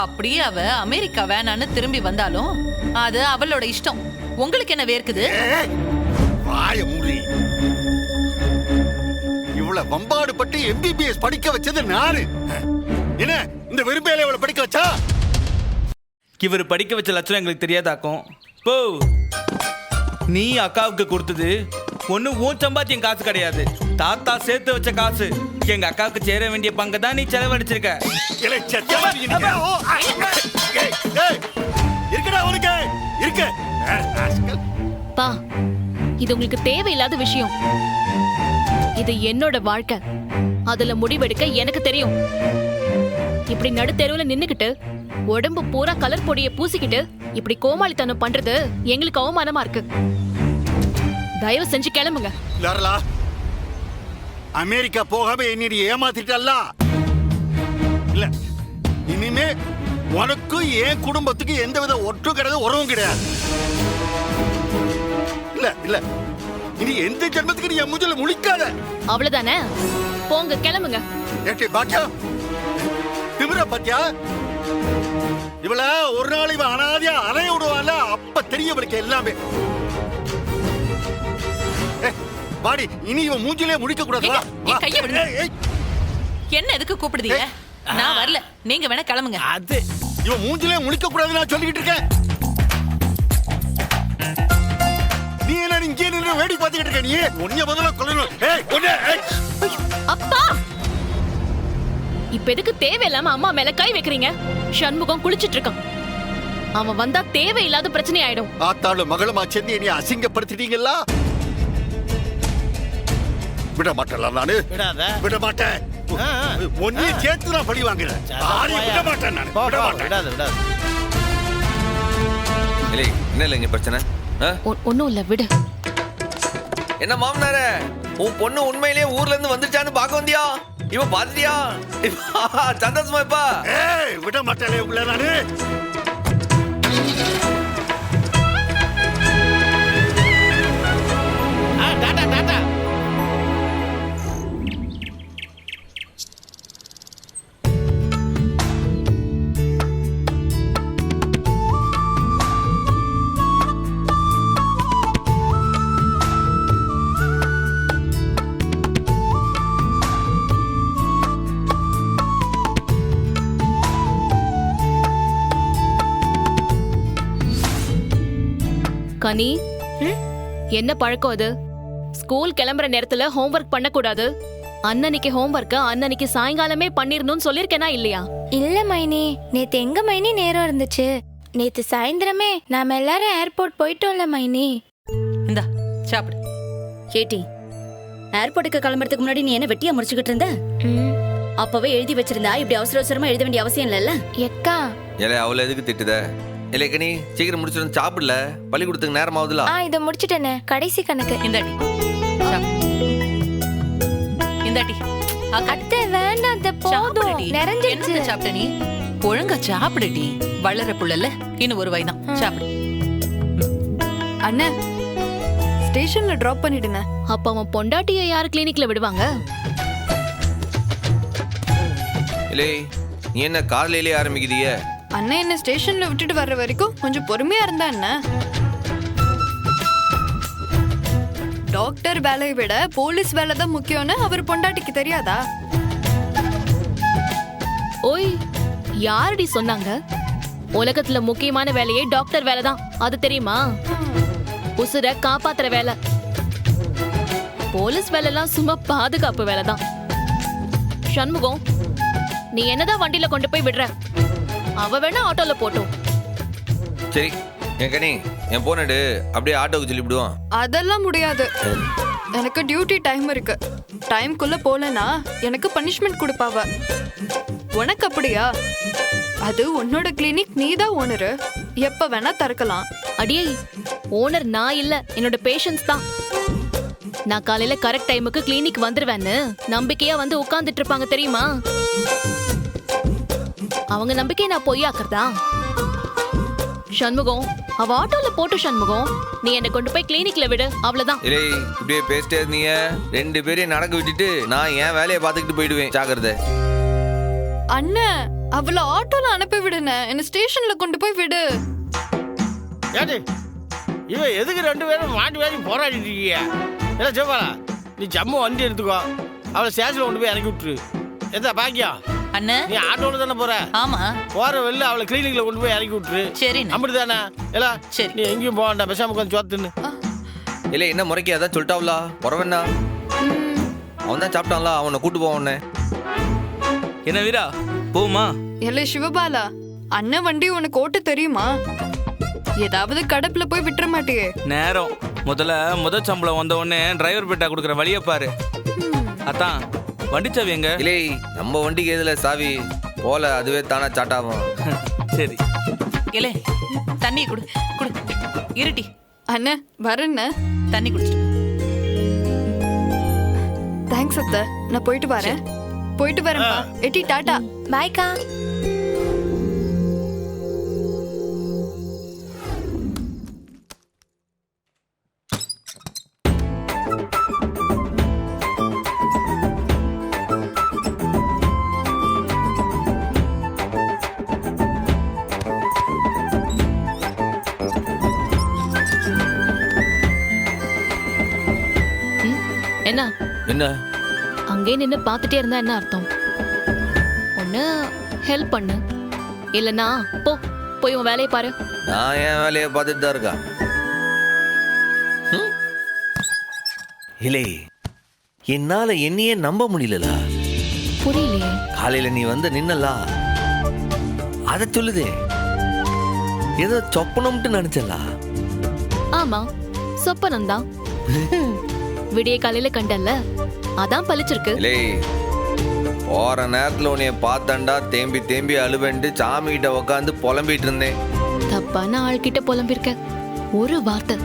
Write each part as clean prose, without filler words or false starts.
அப்படியே அவ அமெரிக்கா வேணான்னு திரும்பி வந்தாலும் அது அவளோட இஷ்டம். உங்களுக்கு என்ன வேர்க்குது? வாய மூடி. இவ்வளவு வம்பாடு பட்டு MBBS படிக்க வச்சது நானு. என்ன இந்த விரும்பையில இவளை படிக்க வச்சா? இவர் படிக்க வச்ச லட்சணம் எங்களுக்கு தெரியாதாக்கும். போ, நீ அக்காவுக்கு கொடுத்தது ஒண்ணு உன் சம்பாத்தியம் காசு கிடையாது, தாத்தா சேர்த்து வச்ச காசு. எங்க அக்காவுக்கு சேர வேண்டிய பங்கு தான் நீ செலவழிச்சிருக்க. இருக்கடா உனக்கு இருக்க. பா, இது உங்களுக்கு தேவையில்லாத விஷயம். இது என்னோட வாழ்க்கை, அதுல முடிவெடுக்க எனக்கு தெரியும். இப்படி நடுத்தெருவுல நின்னுக்கிட்டு உடம்பு பூரா கலர் பொடியை பூசிக்கிட்டு இப்படி கோமாளித்தனம் பண்றது எங்களுக்கு அவமானமா இருக்கு. தயவு செஞ்சு கிளம்புங்க. லாரலா, அமெரிக்கா போகாம என்னை ஏமாத்திட்டல்ல. இல்ல, இனிமே உனக்கும் என் குடும்பத்துக்கு எந்தவித ஒற்று கிடையாது, உறவும் கிடையாது. இல்ல இல்ல, இனி எந்த ஜென்மத்துக்கு நீ என் மூஞ்சில முழிக்காத. அவ்வளவுதானே, போங்க கிளம்புங்க. ஏட்டி பாக்கியா, திமிர பாத்தியா? இவள ஒரு நாள் இவன் அனாதியா அலைய விடுவான்ல, அப்ப தெரிய இவளுக்கு எல்லாமே. பாடி, இனி இவன் மூஞ்சிலே முடிக்க கூடாது. என்ன எதுக்கு கூப்பிடுதீங்க? நான் வரல, நீங்க வேணா கிளம்புங்க. அது இவன் மூஞ்சிலே முடிக்க கூடாது நான் சொல்லிக்கிட்டு இருக்கேன். நீ என்ன இங்கே நின்று வேடி பார்த்துக்கிட்டு இருக்க? நீ உன்னைய முதல்ல கொல்லணும். அப்பா, இப்ப எதுக்கு தேவையில்லாம அம்மா மேல கை வைக்கிறீங்க? சண்முகம் குளிச்சிட்டு இருக்கான், அவன் வந்தா தேவையில்லாத பிரச்சனை ஆயிடும். ஆத்தாளும் மகளுமா சேர்ந்து என்னை அசிங்கப்படுத்திட்டீங்களா? விட மாட்டேன் நானு, விட மாட்டேன். ஒன்னே சேர்த்து நான் பழி வாங்குறேன். விட மாட்டேன் நான், விட மாட்டேன். என்ன இல்லைங்க பிரச்சனை? ஒன்னும் இல்ல, விடு. என்ன மாமனாரே, உன் பொண்ணு உண்மையிலேயே ஊர்ல இருந்து வந்துச்சான்னு பாக்க வந்தியா? இவன் பாத்துட்டியா? சந்தோஷமா இப்பா? விட மாட்டேன் உங்களை நானு. டாடா டாடா. கனி, என்ன பழக்கம் அது? ஸ்கூல் கிளம்புற நேரத்துல ஹோம்வொர்க் பண்ணக்கூடாது. அன்னன்னைக்கு ஹோம்வொர்க்க அன்னன்னைக்கு சாயங்காலமே பண்ணிரணும்னு சொல்லிருக்கேனா இல்லையா? இல்ல மைனி, நேத்து எங்க மைனி நேரம் இருந்துச்சு? நேத்து சாயந்தரமே நாம எல்லாரும் ஏர்போர்ட் போயிட்டோம்ல மைனி. இந்தா சாப்பிடு. கேட்டி, ஏர்போர்ட்டுக்கு கிளம்புறதுக்கு முன்னாடி நீ என்ன வெட்டியா முடிச்சுக்கிட்டு இருந்த? அப்பவே எழுதி வச்சிருந்தா இப்படி அவசர அவசரமா எழுத வேண்டிய அவசியம் இல்லல்ல. எக்கா, ஏலே அவளை எதுக்கு திட்டுத? இல்லை கனி, சீக்கிரம் முடிச்சிருந்து சாப்பிடல, பள்ளிக்கூடத்துக்கு நேரம் ஆகுதுல. இத முடிச்சிட்டேனே, கடைசி கணக்கு. இந்தாடி இந்தாடி. அத்தை வேண்டாம், அத்தை போதும், நிறைஞ்சிருச்சு. என்ன சாப்பிட்ட நீ? ஒழுங்கா சாப்பிடுடி, வளர புள்ளல. இன்னும் ஒரு வயதான், சாப்பிடு. அண்ணா, ஸ்டேஷன்ல டிராப் பண்ணிடுங்க. அப்ப அவன் பொண்டாட்டிய யாரு கிளினிக்ல விடுவாங்க? இல்லை, நீ என்ன காலையிலே ஆரம்பிக்குதிய? அண்ணன் என்ன ஸ்டேஷன்ல விட்டுட்டு வர்ற வரைக்கும் கொஞ்சம் பொறுமையா இருந்தா என்ன? டாக்டர் வேலையை விட போலீஸ் வேலை தான் முக்கியம்னு அவர் பொண்டாட்டிக்கு தெரியாதா? ஓய், யாரடி சொன்னாங்க? உலகத்துல முக்கியமான வேலையே டாக்டர் வேலை தான், அது தெரியுமா? உசுர காப்பாத்துற வேலை. போலீஸ் வேலை எல்லாம் சும்மா பாதுகாப்பு வேலை தான். சண்முகம், நீ என்னதான் வண்டியில கொண்டு போய் விடுற? அவ வேணா ஆட்டோல போட்டோம். சரி, என் கனி, என் போனடு அப்படியே ஆட்டோக்கு சொல்லி விடுவான். அதெல்லாம் முடியாது, எனக்கு டியூட்டி டைம் இருக்கு. டைம்குள்ள போலனா எனக்கு பனிஷ்மெண்ட் கொடுப்பாவ. உனக்கு அப்படியா? அது உன்னோட கிளினிக், நீதான் ஓனரு, எப்ப வேணா திறக்கலாம். அடியே, ஓனர் நான் இல்ல, என்னோட பேஷன்ஸ் தான். நான் காலையில கரெக்ட் டைமுக்கு கிளினிக் வந்துருவேன்னு நம்பிக்கையா வந்து உட்கார்ந்துட்டு இருப்பாங்க தெரியுமா? அவங்க நம்பிக்கையை நான் பொய்யாக்குறதா? சண்முகம், அவ ஆட்டோல போட்டு. சண்முகம், நீ என்ன கொண்டு போய் கிளினிக்ல விடு, அவ்வளவுதான். இல்லை, இப்படியே பேசிட்டே இருந்தீங்க, ரெண்டு பேரையும் நடக்க விட்டுட்டு நான் என் வேலையை பார்த்துக்கிட்டு போயிடுவேன். ஜாக்கிரதை. அண்ணன், அவள ஆட்டோல அனுப்பி விடுனே, என்ன ஸ்டேஷன்ல கொண்டு போய் விடு. ஏடி இவன் எதுக்கு 2 பேரும் மாட்டி மாட்டி போராடிட்டு இருக்கீங்க? இல்லை சிவபாலா, நீ ஜம்மு வண்டி எடுத்துக்கோ, அவளை ஸ்டேஷன்ல கொண்டு போய் இறக்கி விட்டுரு. எதா பாக்கியம், அண்ணே நீ ஆட்டோல தானே போற? ஆமா போற வெளில அவளை கிளினிக்ல கொண்டு போய் இறக்கி விட்டுரு. சரி அப்படிதானே? இல்ல சரி. நீ எங்கேயும் போக வேண்டாம், பேசாம கொஞ்சம் சோத்துன்னு. இல்லை என்ன முறைக்கு அதான் சொல்லிட்டாவ்லா புறவண்ணா. அவன் தான் சாப்பிட்டான்ல, அவனை கூட்டு போவான். என்ன வீரா போமா? இல்ல சிவபாலா, அண்ணன் வண்டி உனக்கு ஓட்ட தெரியுமா? ஏதாவது கடப்புல போய் விட்டுற மாட்டியே? நேரம் முதல் சம்பளம் வந்த உடனே டிரைவர் பேட்டா கொடுக்குற வழியை பாரு. அதான் வண்டி சாவி எங்க? இல்லை நம்ம வண்டிக்கு எதுல சாவி போல, அதுவே தானா சாட்டாகும். சரி இலே தண்ணி குடு குடு. இருட்டி அண்ணன் வரேன்ன. தண்ணி குடிச்சிட்டு தேங்க்ஸ் அத்தை, நான் போயிட்டு வரேன். போயிட்டு வரேன்ப்பா. எட்டி டாடா. பாய்க்கா. என்ன என்ன அங்கே நின்னு பார்த்துட்டே இருந்தா என்ன அர்த்தம்? ஒண்ணு ஹெல்ப் பண்ணு, இல்லனா போய் உன் வேலையை பாரு. நான் என் வேலையை பார்த்துட்டு தான் இருக்கா. இல்லை என்னால என்னையே நம்ப முடியலலா. புரியலையே. காலையில நீ வந்து நின்னலா, அத சொல்லுதே. ஏதோ சொப்பனம்ட்டு நினைச்சலா. ஆமா சொப்பனம்தான். விடிய காலையில கண்டல்ல, அதான் பழிச்சிருக்கு. இல்லை போற நேரத்துல உன்னைய பார்த்தண்டா தேம்பி தேம்பி அழுவண்டு சாமி கிட்ட உக்காந்து புலம்பிட்டு இருந்தேன். தப்பான ஆள்கிட்ட புலம்பிருக்க. ஒரு வார்த்தை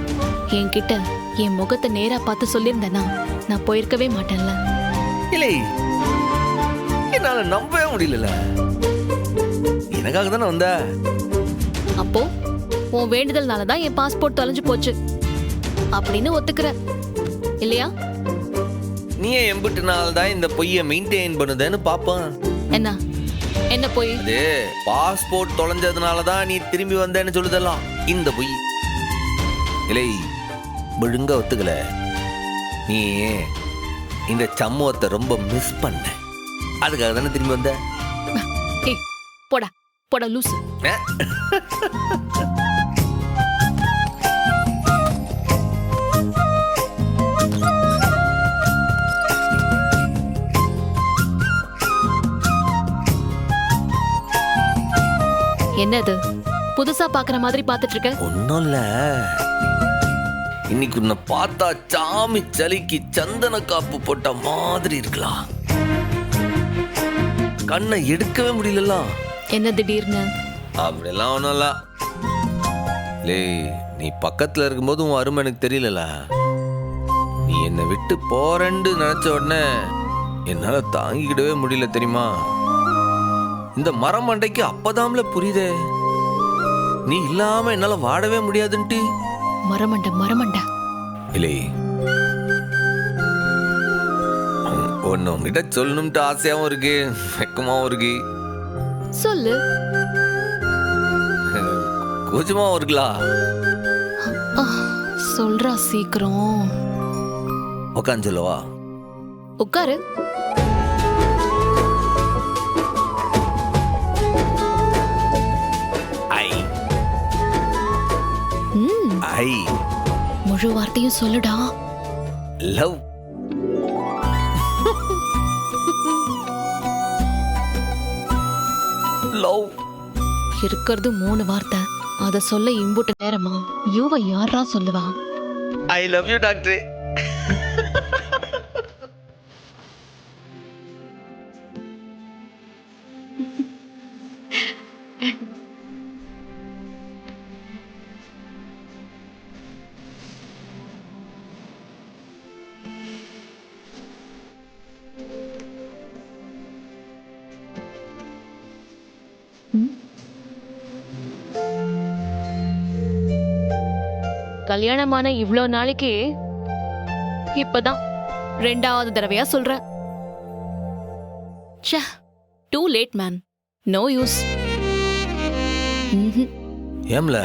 என்கிட்ட என் முகத்தை நேரா பார்த்து சொல்லியிருந்தேனா நான் போயிருக்கவே மாட்டேன்ல. இல்லை என்னால நம்பவே முடியல. எனக்காக தானே வந்த. அப்போ உன் வேண்டுதல்னாலதான் என் பாஸ்போர்ட் தொலைஞ்சு போச்சு அப்படின்னு ஒத்துக்கிற இல்லையா? நீ எம்பிட்டு நாள் தான் இந்த பொய்யை மெயின்டைன் பண்ணுதுன்னு பாப்பேன். என்ன பொய்? அது பாஸ்போர்ட் தொலைஞ்சதுனாலதான் நீ திரும்பி வந்தேன்னு சொல்லுதெல்லாம் இந்த பொய். இல்லை ஒழுங்கா ஒத்துக்கல. நீ இந்த சமூகத்தை ரொம்ப மிஸ் பண்ண, அதுக்காக தானே திரும்பி வந்த. போடா போடா லூசு. என்னது புதுசா பாக்குற மாதிரி பாத்துட்டு இருக்க? ஒன்னும் இல்ல, இன்னைக்கு உன்னை பார்த்தா சாமி சலிக்கு சந்தன காப்பு போட்ட மாதிரி இருக்கலாம். கண்ணை எடுக்கவே முடியல. என்ன திடீர்னு? அப்படிலாம் ஒன்றும் இல்ல. நீ பக்கத்துல இருக்கும்போது உன் அருமை எனக்கு தெரியல. நீ என்னை விட்டு போறேன்னு நினைச்ச உடனே என்னால தாங்கிக்கிடவே முடியல தெரியுமா? இந்த மரம் மண்டைக்கு அப்பதாம்ல புரியுதே நீ இல்லாம என்னால வாடவே முடியாதுன்ட்டு. மரமண்ட இல்லை ஒன்னு உங்ககிட்ட சொல்லணும்ட்டு ஆசையாவும் இருக்கு, வெக்கமாவும் இருக்கு. சொல்லு. கூச்சமாவும் இருக்குலா. சொல்றா சீக்கிரம். உக்காந்து சொல்லவா? உட்காரு. முழு வார்த்தையும் சொல்லுடா. லவ். லவ் இருக்கிறது 3 வார்த்தை, அத சொல்ல இம்புட்டு நேரமா? யூவ யாரா சொல்லுவா? I love you doctor. கல்யாணமான இவ்ளோ நாளைக்கு இப்பதான் 2வது தடவையா சொல்ற. ச்சே, too late man. No use. ஏம்ல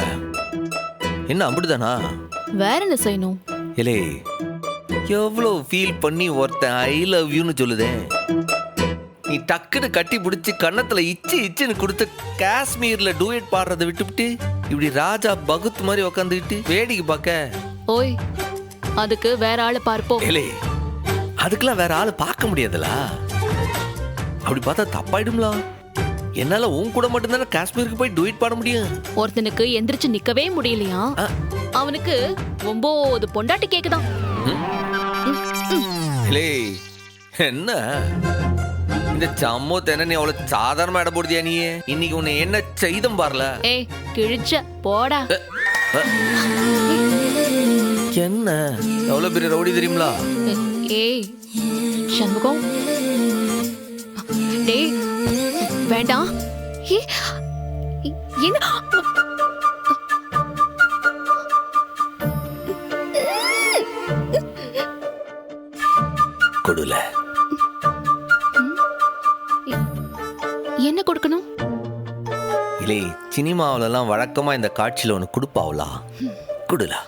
என்ன அப்படிதானா? வேற என்ன செய்யணும்? இலே எவ்வளோ ஃபீல் பண்ணி ஒருத்தன் ஐ லவ் யூன்னு சொல்லுதே, நீ டக்குன்னு கட்டி பிடிச்சி கன்னத்துல இச்சுன்னு கொடுத்து காஷ்மீர்ல டூயட் பாடுறதை விட்டுவிட்டு இப்படி ராஜா பகுத் மாதிரி உக்காந்துக்கிட்டு வேடிக்கை பார்க்க. ஓய், அதுக்கு வேற ஆளை பார்ப்போம். ஏலே அதுக்கெல்லாம் வேற ஆளு பார்க்க முடியாதுல. அப்படி பார்த்தா தப்பாயிடும்ல. என்னால உன் கூட மட்டும்தானே காஷ்மீருக்கு போய் டூயட் பாட முடியும். ஒருத்தனுக்கு எந்திரிச்சு நிக்கவே முடியலையா, அவனுக்கு 9 பொண்டாட்டி கேக்குதான். இலே என்ன இந்த சம்மோ தென நீ அவ்வளவு சாதாரணமா இட போடுதியா? நீ இன்னைக்கு உன்னை என்ன செய்தம் பாருல. ஏய் கிழிச்ச போடா. என்ன எவ்வளவு பெரிய ரவுடி தெரியுங்களா? ஏய் சண்முகம், டேய் வேண்டாம். என்ன கொடுல என்ன கொடுக்கணும்? இல்லை சினிமாவிலலாம் வழக்கமா இந்த காட்சியில ஒன்று கொடுப்பாவலா, கொடுலா.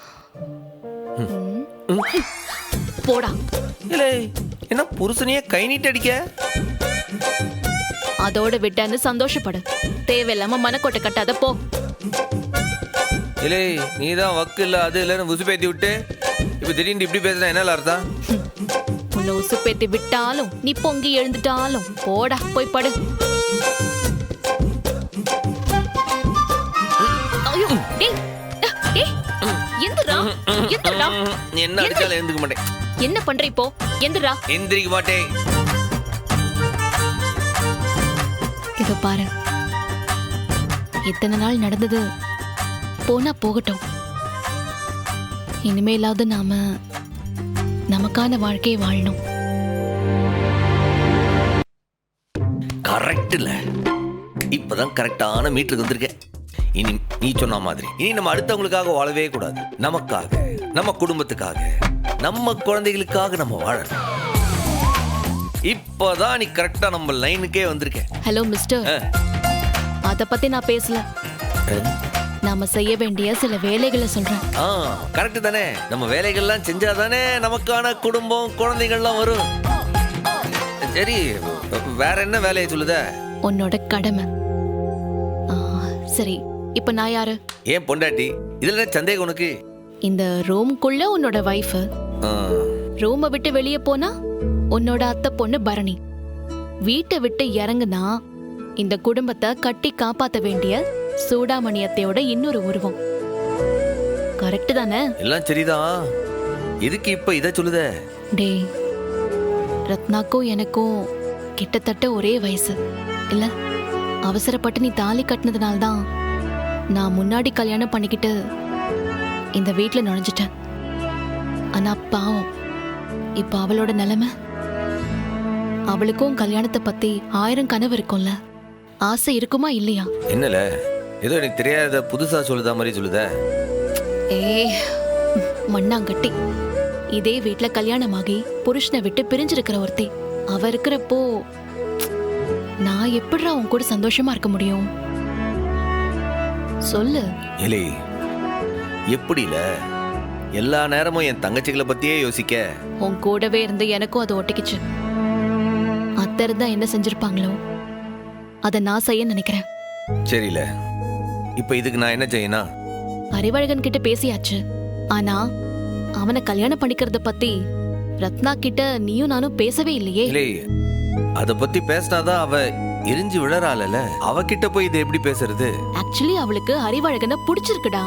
போடா. இல்லை என்ன புருஷனையே கை நீட்டு அடிக்க? அதோட விட்டான்னு சந்தோஷப்படு. தேவையில்லாம மனக்கோட்டை கட்டாத போ. இல்லை நீ தான் வக்கு இல்லை அது இல்லைன்னு உசுப்பேத்தி விட்டு இப்போ திடீர்னு இப்படி பேசுனா என்ன அர்த்தம்? உன்னை உசுப்பேத்தி விட்டாலும் நீ பொங்கி எழுந்துட்டாலும் போடா போய் படு. ஐயோ, டேய், டேய், எந்திரா, எந்திரா. என்ன அடிச்சாலும் எழுந்துக்க மாட்டேன். என்ன பண்ற இப்போ? எந்திரா. எந்திரிக்க மாட்டேன். இதோ பாரு, இத்தனை நாள் நடந்தது போனா போகட்டும். இனிமேலாவது நாம நமக்கான வாழ்க்கையை வாழணும். கரெக்ட் இல்ல? இப்பதான் கரெக்டான மீட்டருக்கு வந்திருக்கேன். இனி நீ சொன்ன மாதிரி இனி நம்ம அடுத்தவங்களுக்காக வாழவே கூடாது. நமக்காக, நம்ம குடும்பத்துக்காக, நம்ம குழந்தைகளுக்காக நம்ம வாழணும். இப்பதான் நீ கரெக்டா நம்ம லைனுக்கே வந்திருக்க. ஹலோ மிஸ்டர், அத பத்தி நான் பேசல. நாம செய்ய வேண்டிய சில வேலைகளை சொல்றேன். கரெக்ட் தானே? நம்ம வேலைகள்லாம் செஞ்சாதானே நமக்கான குடும்பம் குழந்தைகள்லாம் வரும். சரி, வேற என்ன வேலையை சொல்லுத? உன்னோட கடமை. சரி, இப்ப நான் யாரு? ஏன் பொண்டாட்டி? இதுல என்ன சந்தேகம் உனக்கு? இந்த ரூம்குள்ள உன்னோட வைஃப், ரூமை விட்டு வெளியே போனா உன்னோட அத்தை பொண்ணு பரணி, வீட்டை விட்டு இறங்குனா இந்த குடும்பத்தை கட்டி காப்பாத்த வேண்டிய சூடாமணி அத்தையோட இன்னொரு உருவம். கரெக்ட் தானே? எல்லாம் சரிதான். எதுக்கு இப்ப இத சொல்லுத? டேய், ரத்னாக்கும் எனக்கும் கிட்டத்தட்ட ஒரே வயசு இல்ல? அவசரப்பட்டு நீ தாலி கட்டினதுனால்தான் நான் முன்னாடி கல்யாணம் பண்ணிக்கிட்டு இந்த வீட்டுல நுழைஞ்சிட்டேன். ஆனா பாவம், இப்ப அவளோட நிலைமை. அவளுக்கும் கல்யாணத்தை பத்தி 1000 கனவு இருக்கும்ல, ஆசை இருக்குமா இல்லையா? என்னல ஏதோ எனக்கு தெரியாத புதுசா சொல்லுதா மாதிரி சொல்லுத? ஏய் மண்ணாங்கட்டி, இதே வீட்டுல கல்யாணமாகி புருஷனை விட்டு பிரிஞ்சிருக்கிற ஒருத்தி அவ இருக்கிறப்போ நான் எப்படிடா உன் கூட சந்தோஷமா இருக்க முடியும்? சொல்லு. இல்லை எப்படில எல்லா நேரமும் என் தங்கச்சிகளை பத்தியே யோசிக்க? உன் கூடவே இருந்து எனக்கும் அது ஒட்டிக்கிச்சு. அத்தை இருந்தா என்ன செஞ்சிருப்பாங்களோ அதை நான் செய்ய நினைக்கிறேன். சரில, இப்ப இதுக்கு நான் என்ன செய்யணும்? அறிவழகன் கிட்ட பேசியாச்சு. ஆனா அவனை கல்யாணம் பண்ணிக்கிறத பத்தி ரத்னா கிட்ட நீயும் நானும் பேசவே இல்லையே. இல்லை, அத பத்தி பேசினாதான் அவ எரிஞ்சு விழறாளல. அவகிட்ட போய் இதை எப்படி பேசுறது? ஆக்சுவலி அவளுக்கு அறிவழகனை பிடிச்சிருக்குடா.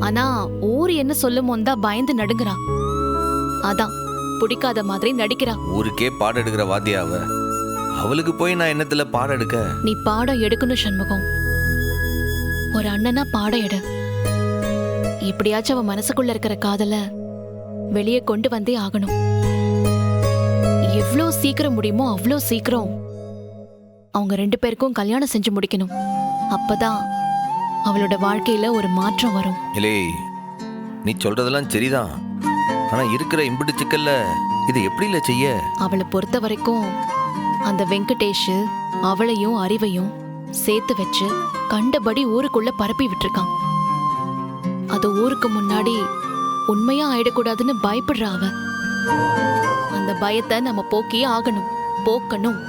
ஆனா ஊர் என்ன சொல்லும் தான் பயந்து நடுங்குறா. அதான் பிடிக்காத மாதிரி நடிக்கிறா. ஊருக்கே பாடம் எடுக்கிற வாத்தியா அவ. அவளுக்கு போய் நான் என்னத்துல பாடம் எடுக்க? நீ பாடம் எடுக்கணும் சண்முகம். ஒரு அண்ணனா பாடம் எடு. எப்படியாச்சும் அவன் மனசுக்குள்ள இருக்கிற காதல வெளியே கொண்டு வந்தே ஆகணும். எவ்வளோ சீக்கிரம் முடியுமோ அவ்வளோ சீக்கிரம் அவங்க 2 பேருக்கும் கல்யாணம் செஞ்சு முடிக்கணும். அப்பதான் அவளோட வாழ்க்கையில ஒரு மாற்றம் வரும். இல்லை, நீ சொல்றதெல்லாம் சரிதான். ஆனா இருக்கிற இம்புட்டு சிக்கல்ல இதை எப்படி இல்ல செய்ய? அவளை பொறுத்த வரைக்கும் அந்த வெங்கடேஷ் அவளையும் அறிவையும் சேர்த்து வச்சு கண்டபடி ஊருக்குள்ள பரப்பி விட்டுருக்கான். அது ஊருக்கு முன்னாடி உண்மையா ஆயிடக்கூடாதுன்னு பயப்படுறா அவ. அந்த பயத்தை நம்ம போக்கியே ஆகணும், போக்கணும்.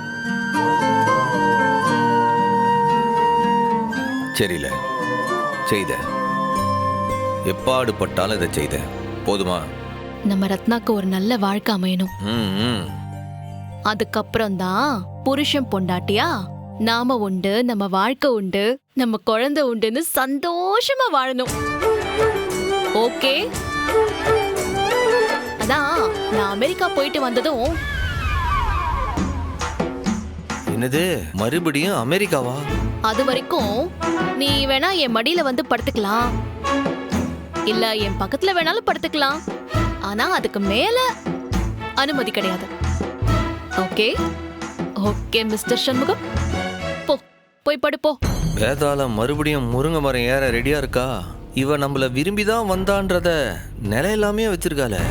சரியில்ல, செய்த. எப்பாடு பட்டாலும் இதை செய்த. போதுமா? நம்ம ரத்னாக்கு ஒரு நல்ல வாழ்க்கை அமையணும். அதுக்கப்புறம் தான் புருஷன் பொண்டாட்டியா நாம உண்டு, நம்ம வாழ்க்கை உண்டு, நம்ம குழந்தை உண்டுன்னு சந்தோஷமா வாழணும். ஓகே? அதான் நான் அமெரிக்கா போயிட்டு வந்ததும். என்னது, மறுபடியும் அமெரிக்காவா? அது வரைக்கும் நீ வேணா என் மடியில வந்து படுத்துக்கலாம், இல்ல என் பக்கத்துல வேணாலும் படுத்துக்கலாம். ஆனா அதுக்கு மேல அனுமதி கிடையாது. ஓகே? ஓகே மிஸ்டர் சண்முகம், போ, போய் படுப்போ. வேதாள மறுபடியும் முருங்கை மரம் ஏற ரெடியா இருக்கா? இவ நம்மள விரும்பிதான் வந்தான்றத நிலையில்லாமே வச்சிருக்காளே.